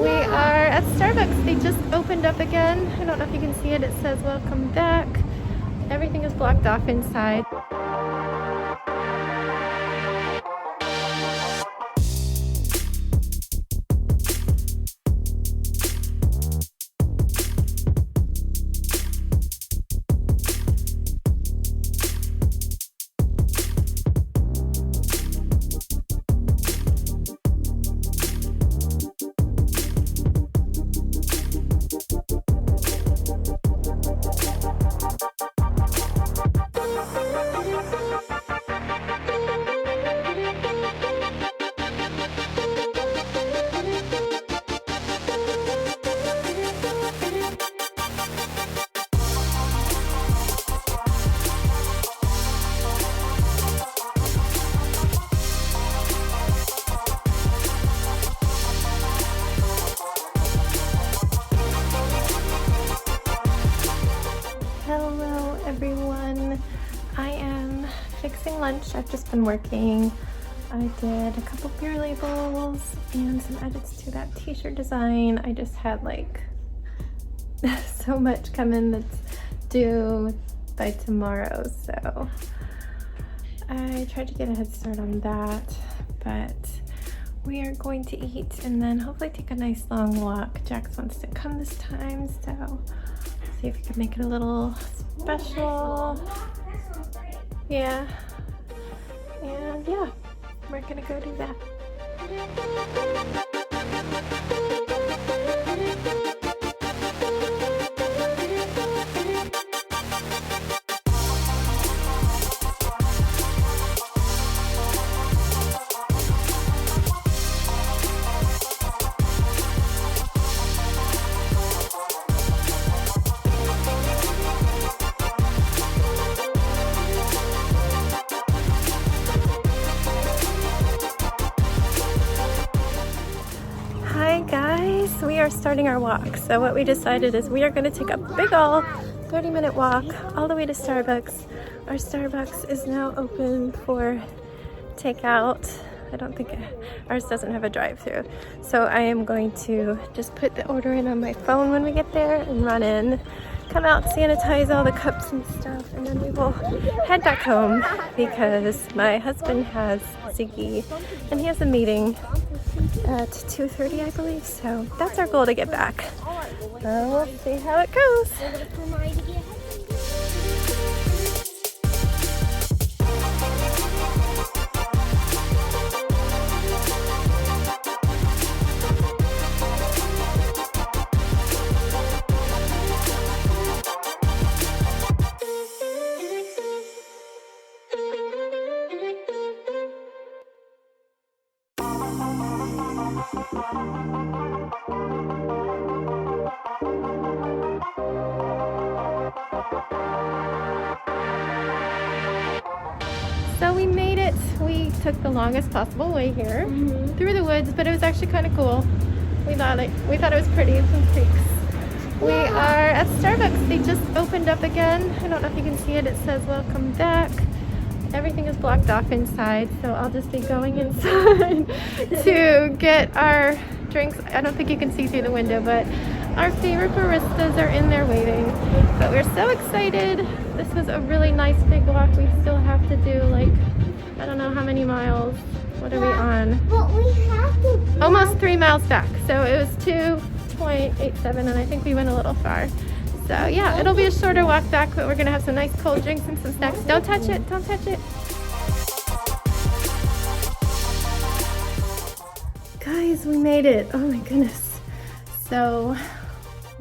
We are at Starbucks. They just opened up again. I don't know if you can see it. It says welcome back. Everything is blocked off inside. Hello everyone, I am fixing lunch. I've just been working. I did a couple beer labels and some edits to that t-shirt design. I just had like so much coming that's due by tomorrow, so I tried to get a head start on that, but we are going to eat and then hopefully take a nice long walk. Jax wants to come this time, so see if we can make it a little special. Yeah. And yeah, we're gonna go do that. Hi guys, we are starting our walk. So what we decided is we are going to take a big ol' 30-minute walk all the way to Starbucks. Our Starbucks is now open for takeout. I don't think ours doesn't have a drive-thru. So I am going to just put the order in on my phone when we get there and run in, come out, sanitize all the cups and stuff, and then we will head back home because my husband has Ziggy and he has a meeting at 2:30, I believe, so that's our goal to get back. We'll see how it goes. So we made it. We took the longest possible way here through the woods, but it was actually kind of cool. We thought it was pretty, some creeks. We are at Starbucks. They just opened up again. I don't know if you can see it. It says welcome back. Everything is blocked off inside, so I'll just be going inside to get our drinks. I don't think you can see through the window, but our favorite baristas are in there waiting. But we're so excited. This was a really nice big walk. We still have to do like, I don't know how many miles. What are we on? But we have to. Almost 3 miles back. So it was 2.87 and I think we went a little far. So yeah, it'll be a shorter walk back, but we're gonna have some nice cold drinks and some snacks. Don't touch it, don't touch it. Guys, we made it. Oh my goodness. So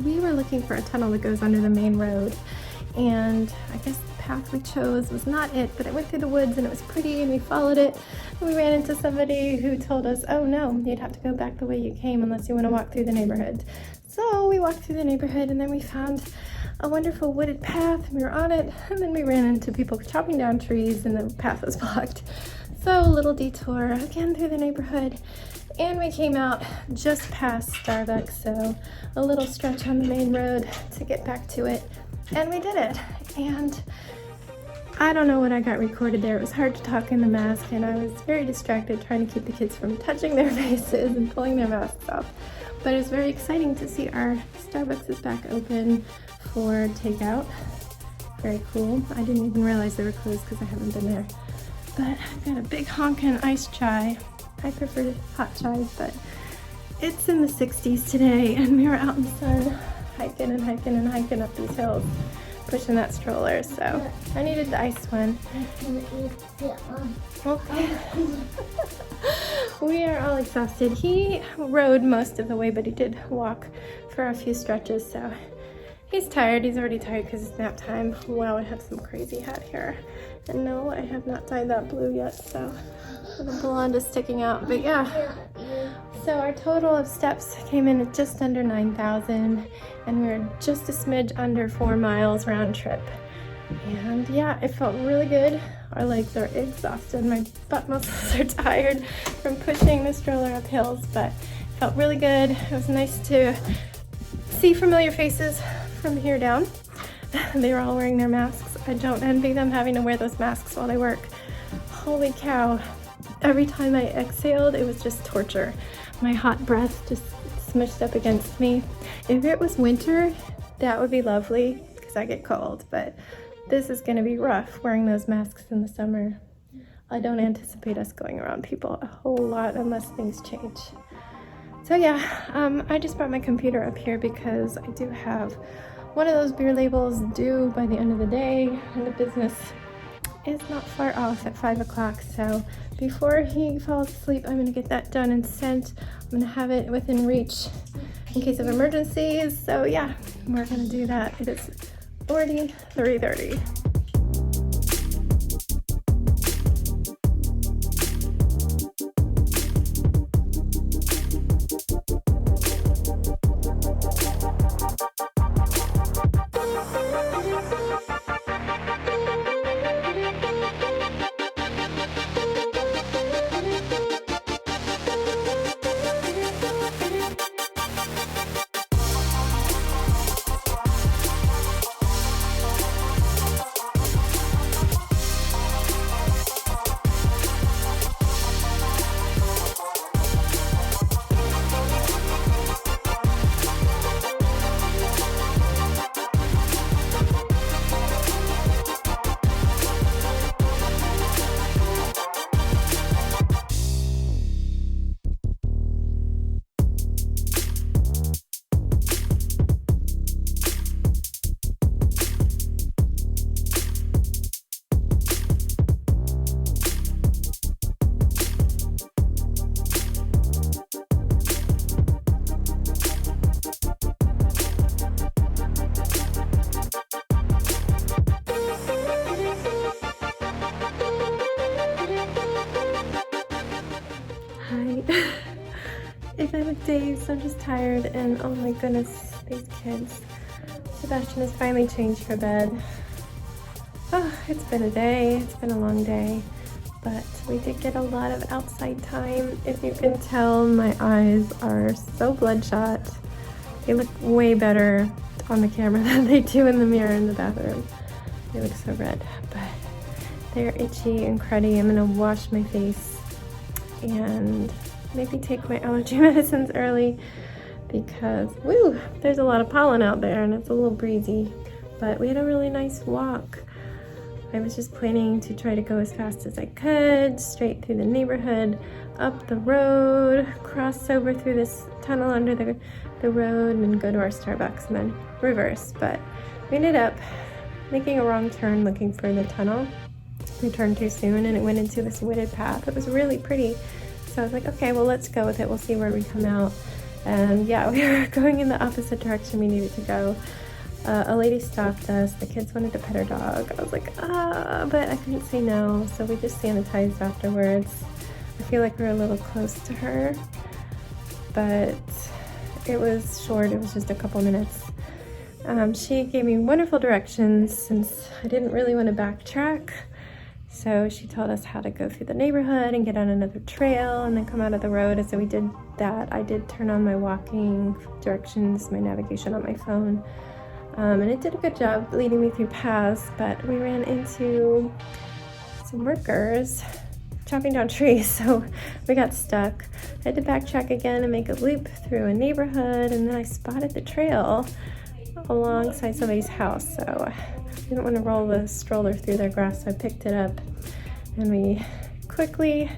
we were looking for a tunnel that goes under the main road, and I guess the path we chose was not it, but it went through the woods and it was pretty and we followed it. We ran into somebody who told us, oh no, you'd have to go back the way you came unless you want to walk through the neighborhood. So we walked through the neighborhood and then we found a wonderful wooded path and we were on it, and then we ran into people chopping down trees and the path was blocked. So a little detour again through the neighborhood, and we came out just past Starbucks, so a little stretch on the main road to get back to it, and we did it. And I don't know what I got recorded there. It was hard to talk in the mask and I was very distracted trying to keep the kids from touching their faces and pulling their masks off. But it's very exciting to see our Starbucks is back open for takeout. Very cool. I didn't even realize they were closed because I haven't been there. But I've got a big honkin' iced chai. I prefer hot chai, but it's in the 60s today, and we were out in the sun hiking and hiking and hiking up these hills, pushing that stroller. So I needed the iced one. Okay. We are all exhausted. He rode most of the way, but he did walk for a few stretches, so he's tired. He's already tired because it's nap time. Wow, I have some crazy hat hair. And no, I have not dyed that blue yet, so the blonde is sticking out. But yeah, so our total of steps came in at just under 9,000, and we were just a smidge under 4 miles round trip. And yeah, it felt really good. Our legs are exhausted. My butt muscles are tired from pushing the stroller up hills, but it felt really good. It was nice to see familiar faces from here down. They were all wearing their masks. I don't envy them having to wear those masks while they work. Holy cow. Every time I exhaled, it was just torture. My hot breath just smushed up against me. If it was winter, that would be lovely because I get cold, but this is going to be rough wearing those masks in the summer. I don't anticipate us going around people a whole lot unless things change. So yeah, I just brought my computer up here because I do have one of those beer labels due by the end of the day, and the business is not far off at 5 o'clock. So before he falls asleep, I'm going to get that done and sent. I'm going to have it within reach in case of emergencies. So yeah, we're going to do that. It is already 3:30. If I look dazed, I'm just tired, and oh my goodness, these kids. Sebastian has finally changed for bed. Oh, it's been a day, it's been a long day, but we did get a lot of outside time. If you can tell, my eyes are so bloodshot. They look way better on the camera than they do in the mirror in the bathroom. They look so red, but they're itchy and cruddy. I'm gonna wash my face and maybe take my allergy medicines early because, woo, there's a lot of pollen out there and it's a little breezy. But we had a really nice walk. I was just planning to try to go as fast as I could, straight through the neighborhood, up the road, cross over through this tunnel under the road, and go to our Starbucks, and then reverse. But we ended up making a wrong turn looking for the tunnel. We turned too soon and it went into this wooded path. It was really pretty. So I was like, okay, well, let's go with it. We'll see where we come out. And yeah, we were going in the opposite direction we needed to go. A lady stopped us. The kids wanted to pet her dog. I was like, but I couldn't say no. So we just sanitized afterwards. I feel like we were a little close to her, but it was short. It was just a couple minutes. She gave me wonderful directions since I didn't really want to backtrack. So she told us how to go through the neighborhood and get on another trail and then come out of the road. And so we did that. I did turn on my walking directions, my navigation on my phone. And it did a good job leading me through paths, but we ran into some workers chopping down trees, so we got stuck. I had to backtrack again and make a loop through a neighborhood, and then I spotted the trail alongside somebody's house, so I didn't want to roll the stroller through their grass, so I picked it up, and we quickly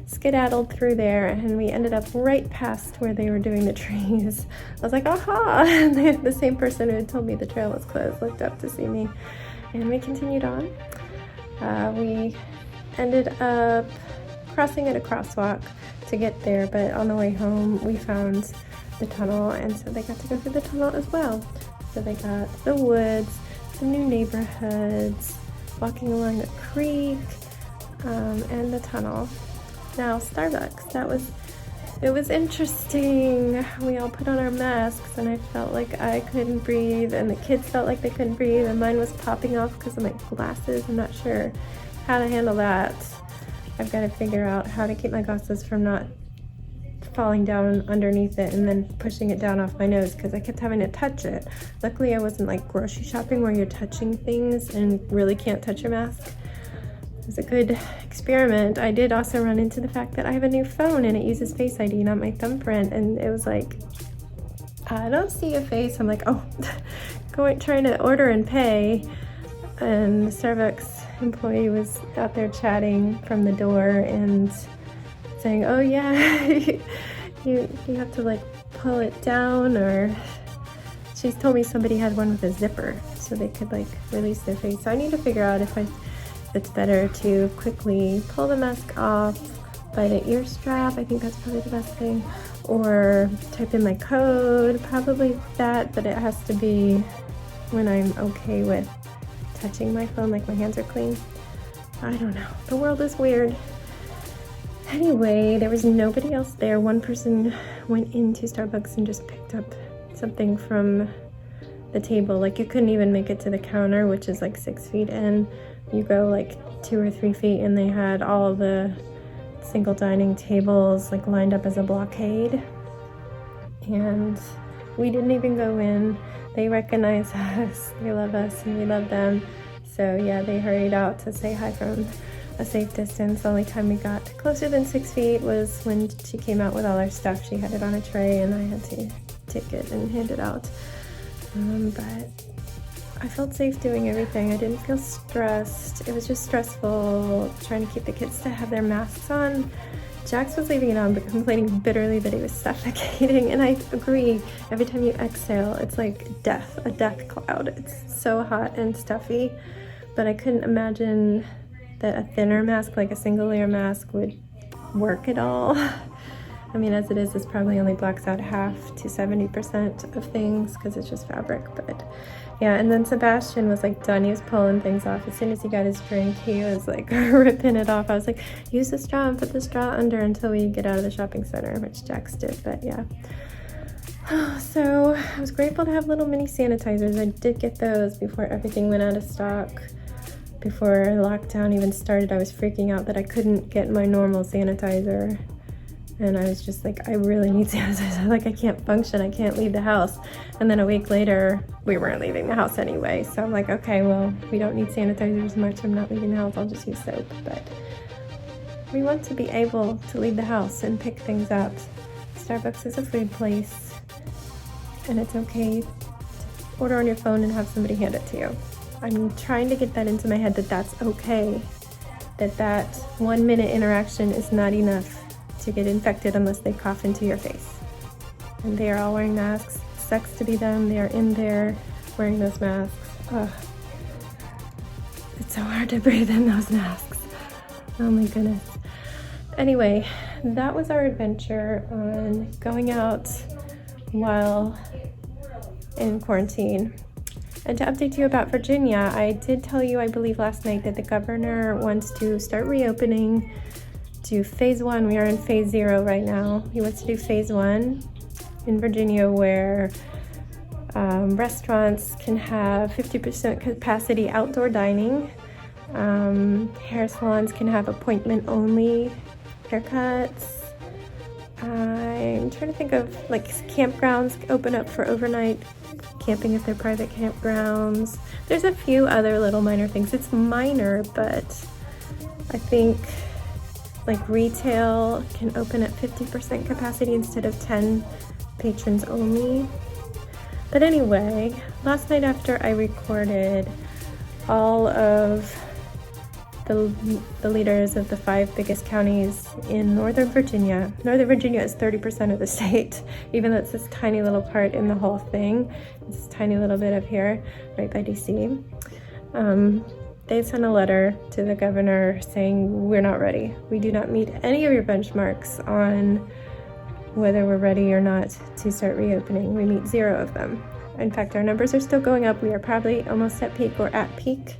skedaddled through there, and we ended up right past where they were doing the trees. I was like, aha! And the same person who had told me the trail was closed looked up to see me, and we continued on. We ended up crossing at a crosswalk to get there, but on the way home we found the tunnel, and so they got to go through the tunnel as well. So they got the woods, some new neighborhoods, walking along a creek, and the tunnel. Now Starbucks, it was interesting. We all put on our masks, and I felt like I couldn't breathe, and the kids felt like they couldn't breathe, and mine was popping off because of my glasses. I'm not sure how to handle that. I've got to figure out how to keep my glasses from not falling down underneath it and then pushing it down off my nose, because I kept having to touch it. Luckily I wasn't like grocery shopping where you're touching things and really can't touch your mask. It was a good experiment. I did also run into the fact that I have a new phone and it uses Face ID, not my thumbprint, and it was like, I don't see your face. I'm like, oh, trying to order and pay, and the Starbucks employee was out there chatting from the door and saying, oh yeah, you have to like pull it down, or she's told me somebody had one with a zipper so they could like release their face. So I need to figure out if it's better to quickly pull the mask off by the ear strap. I think that's probably the best thing, or type in my code, probably that, but it has to be when I'm okay with touching my phone, like my hands are clean. I don't know, the world is weird. Anyway, there was nobody else there. One person went into Starbucks and just picked up something from the table. Like, you couldn't even make it to the counter, which is like 6 feet in. You go like 2 or 3 feet and they had all the single dining tables like lined up as a blockade. And we didn't even go in. They recognize us, they love us, and we love them. So yeah, they hurried out to say hi from a safe distance. The only time we got closer than 6 feet was when she came out with all our stuff. She had it on a tray and I had to take it and hand it out. But I felt safe doing everything. I didn't feel stressed. It was just stressful trying to keep the kids to have their masks on. Jax was leaving it on but complaining bitterly that he was suffocating, and I agree. Every time you exhale, it's like a death cloud. It's so hot and stuffy, but I couldn't imagine that a thinner mask, like a single layer mask, would work at all. I mean, as it is, this probably only blocks out half to 70% of things because it's just fabric, but yeah. And then Sebastian was like done. He was pulling things off. As soon as he got his drink, he was like ripping it off. I was like, use the straw and put the straw under until we get out of the shopping center, which Jax did, but yeah. So I was grateful to have little mini sanitizers. I did get those before everything went out of stock. Before lockdown even started, I was freaking out that I couldn't get my normal sanitizer. And I was just like, I really need sanitizer. Like, I can't function. I can't leave the house. And then a week later, we weren't leaving the house anyway. So I'm like, okay, well, we don't need sanitizer as much. I'm not leaving the house. I'll just use soap. But we want to be able to leave the house and pick things up. Starbucks is a food place, and it's okay to order on your phone and have somebody hand it to you. I'm trying to get that into my head that that's okay. That 1 minute interaction is not enough to get infected unless they cough into your face. And they are all wearing masks. It sucks to be them. They are in there wearing those masks. Ugh. It's so hard to breathe in those masks. Oh my goodness. Anyway, that was our adventure on going out while in quarantine. And to update you about Virginia, I did tell you, I believe last night, that the governor wants to start reopening to phase 1. We are in phase 0 right now. He wants to do phase 1 in Virginia, where restaurants can have 50% capacity outdoor dining. Hair salons can have appointment-only haircuts. I'm trying to think of, like, campgrounds open up for overnight camping if they're private campgrounds. There's a few other little minor things. It's minor, but I think like retail can open at 50% capacity instead of 10 patrons only. But anyway, last night after I recorded all of the leaders of the 5 biggest counties in Northern Virginia. Northern Virginia is 30% of the state, even though it's this tiny little part in the whole thing. It's this tiny little bit up here, right by DC. They sent a letter to the governor saying, we're not ready. We do not meet any of your benchmarks on whether we're ready or not to start reopening. We meet 0 of them. In fact, our numbers are still going up. We are probably almost at peak or at peak.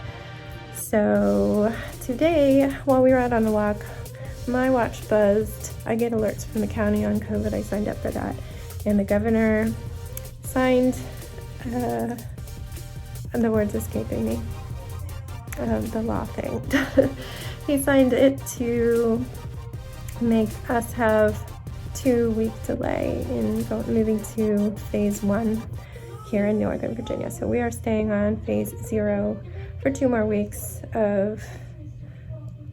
So today, while we were out on the walk, my watch buzzed. I get alerts from the county on COVID. I signed up for that. And the governor signed, and the word's escaping me, the law thing. He signed it to make us have 2-week delay in moving to phase 1 here in Northern Virginia. So we are staying on phase 0 for 2 more weeks of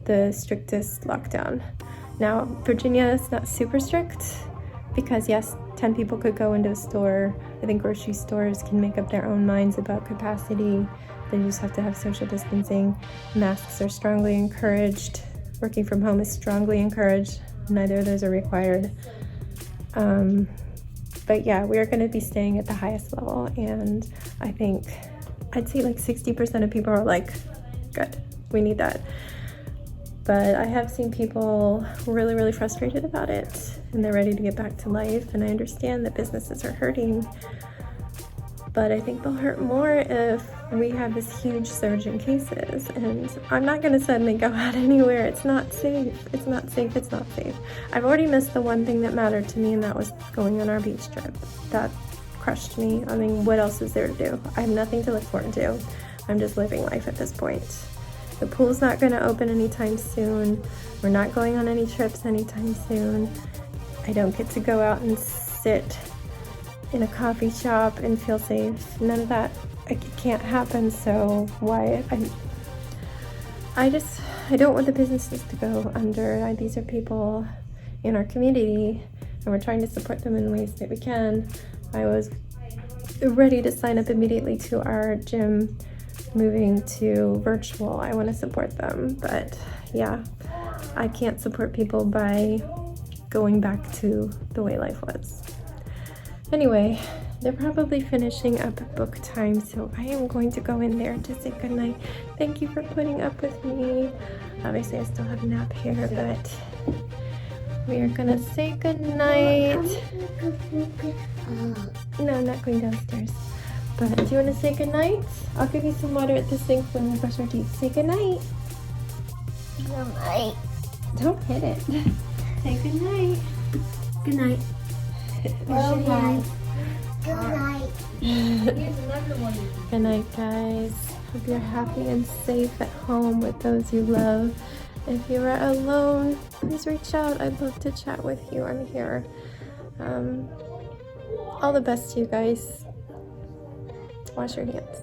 the strictest lockdown. Now, Virginia is not super strict because yes, 10 people could go into a store. I think grocery stores can make up their own minds about capacity. They just have to have social distancing. Masks are strongly encouraged. Working from home is strongly encouraged. Neither of those are required. But yeah, we are going to be staying at the highest level, and I think I'd say like 60% of people are like, good, we need that. But I have seen people really, really frustrated about it, and they're ready to get back to life, and I understand that businesses are hurting, but I think they'll hurt more if we have this huge surge in cases, and I'm not going to suddenly go out anywhere. It's not safe. It's not safe. It's not safe. I've already missed the one thing that mattered to me, and that was going on our beach trip. That crushed me. I mean, what else is there to do? I have nothing to look forward to. I'm just living life at this point. The pool's not going to open anytime soon. We're not going on any trips anytime soon. I don't get to go out and sit in a coffee shop and feel safe. None of that. It can't happen, so why? I don't want the businesses to go under. These are people in our community, and we're trying to support them in ways that we can. I was ready to sign up immediately to our gym moving to virtual. I want to support them, but yeah, I can't support people by going back to the way life was. Anyway, they're probably finishing up book time, so I am going to go in there to say goodnight. Thank you for putting up with me. Obviously, I still have a nap here, but we are gonna say goodnight. No, I'm not going downstairs. But do you want to say goodnight? I'll give you some water at the sink when we brush our teeth. Say goodnight. Good night. Don't hit it. Say goodnight. Good night. Good night. Good night. Good night, guys. Hope you're happy and safe at home with those you love. If you are alone, please reach out. I'd love to chat with you. I'm here. All the best to you guys. Wash your hands.